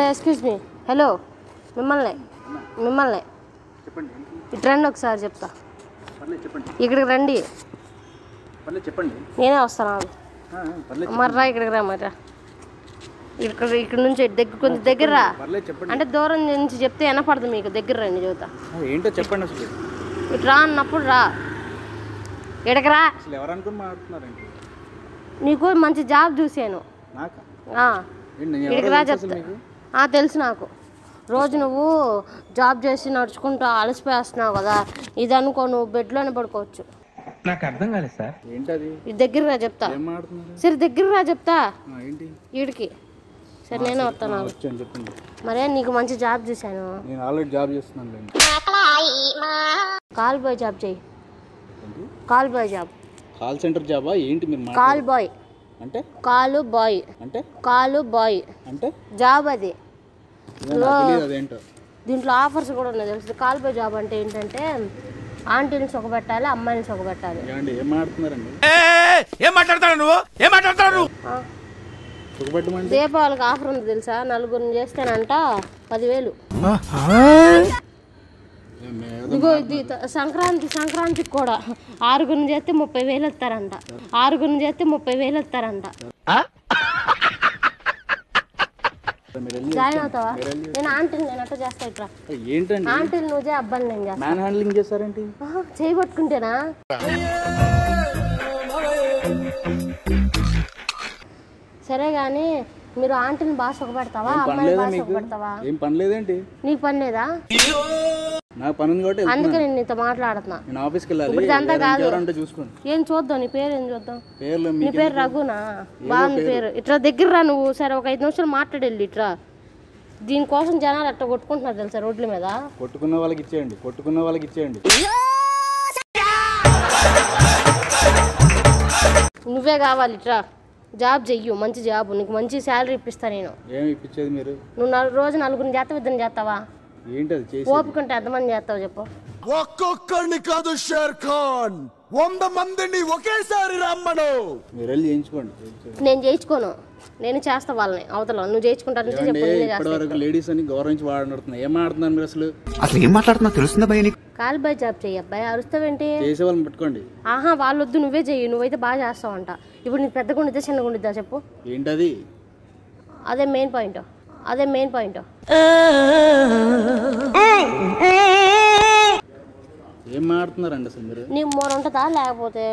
hello excuse me hello మిమ్మల్ని చెప్పండి ఇటు రండి ఒకసారి చెప్తా చెప్పండి ఇక్కడికి రండి చెప్పండి నేనే వస్తాను మర్రా ఇక్కడికి రా మర్రా ఇక్కడ నుంచి కొంచెం దగ్గర రా అంటే దూరం నుంచి చెప్తే వినపడదు మీకు దగ్గర రండి చూద్దా ఏంటో చెప్పండి అసలు ఇటు రా అన్నప్పుడు రా ఇక్కడికి రా అసలు ఎవరు అనుకుని మాట్లాడుతున్నారండి నీకు మంచి జాబ్ చూసాను ఇక్కడికి రా చెప్తా తెలుసు నాకు రోజు నువ్వు జాబ్ చేసి నడుచుకుంటూ అలసిపోయేస్తున్నావు కదా ఇది అనుకో నువ్వు బెడ్లోనే పడుకోవచ్చు నాకు అర్థం కాలేదు సార్ ఏంటది దగ్గర రా చెప్తా సరే దగ్గర రా చెప్తా ఏంటి వీడికి సరే నేను వస్తాను చెప్పండి మరే నీకు మంచి జాబ్ చూసాను నేను ఆల్రెడీ జాబ్ చేస్తున్నాను కాల్ బాయ్ జాబ్ చెయ్యి call bye job call centre జాబా ఏంటి మీరు కాల్ బాయ్ అంటే కాలు బాయ్ అంటే కాలు బాయ్ అంటే జాబ్ అది అదేంటో దీంట్లో ఆఫర్స్ కూడా ఉన్నాయి తెలుసు కాల్ బాయ్ జాబ్ అంటే ఏంటంటే ఆంటీని సొగబెట్టాలి అమ్మాయిని సొగబెట్టాలి ఏం మాట్లాడుతున్నారండి దీపావళికి ఆఫర్ ఉంది తెలుసా నలుగురిని చేస్తేనంట 10,000 ఇదిగో ఇది సంక్రాంతికి కూడా 6గురిని చేస్తే 30,000 ఇస్తారంట 6గురిని చేస్తే 30,000 ఇస్తారంట జాయిన్ అవుతావా నేను ఆంటీని నేను అట్లా చేస్తా ఇట్లా ఏంటండి ఆంటీని నువ్వు చే అబ్బాయిని నేను చేస్తా మ్యాన్ హ్యాండ్లింగ్ చేస్తారేంటి చేయబట్టుకుంటేనా సరే కానీ మీరు ఆంటీని బాగా సుఖపెడతావా అమ్మాయిని బాగా సుఖపెడతావా ఏం పని లేదేంటి నీకు పని లేదా నాకు పని ఉంది కాబట్టి అందుకే నేను నీతో మాట్లాడుతున్నా నేను ఆఫీస్కి వెళ్ళాలి ఇదంతా కాదు ఎవరంటే చూసుకోండి ఏం చూద్దాం నీ పేరు ఏం చూద్దాం పేర్లు నీ పేరు రఘునా బాగుంది పేరు ఇట్లా దగ్గర రా నువ్వు సరే ఒక 5 నిమిషాలు మాట్లాడేళ్ళు ఇట్రా దీనికోసం జనాలు అట్లా కొట్టుకుంటున్నారు తెలుసా రోడ్ల మీద కొట్టుకున్న వాళ్ళకి ఇచ్చేయండి నువ్వే కావాలి ఇట్రా జాబ్ చెయ్యు మంచి జాబ్ నీకు మంచి శాలరీ ఇప్పిస్తా నేను ఏమి ఇప్పించేది మీరు నువ్వు రోజు 4 చేస్తావు 2 చేస్తావా ఏంటది చేసి ఓపికంటే ఎంతమంది చేస్తావు చెప్పు ఒక్కొక్కరిని కాదు షేర్ ఖాన్ 100 మందిని ఒకేసారి రమ్మను మీరు వెళ్ళి చేయించుకోండి నేను చేయించుకోను నేను చేస్తా వాళ్ళని అవతల నువ్వు చేయించుకుంటానంటే చెప్పు ఇప్పటివరకు లేడీస్ అని గౌరవించి వాడుతున్నారు ఏం మాట్లాడుతున్నారు మీరు అసలు ఏం మాట్లాడుతున్నా తెలుస్తుందా భయ నీకు కాల్ బాయ్ జాబ్ చెయ్యి అబ్బాయి అరుస్తావేంటి చేసే వాళ్ళని పెట్టుకోండి ఆహా వాళ్ళొద్దు నువ్వే చెయ్యి నువ్వైతే బాగా చేస్తావంట ఇప్పుడు నీకు పెద్ద గుండిద్దా చిన్న గుండిద్దా చెప్పు ఏంటది అదే మెయిన్ పాయింట్ ఏం మాట్లాడుతున్నారండి అసలు మీరు నీ మోర ఉంటుందా లేకపోతే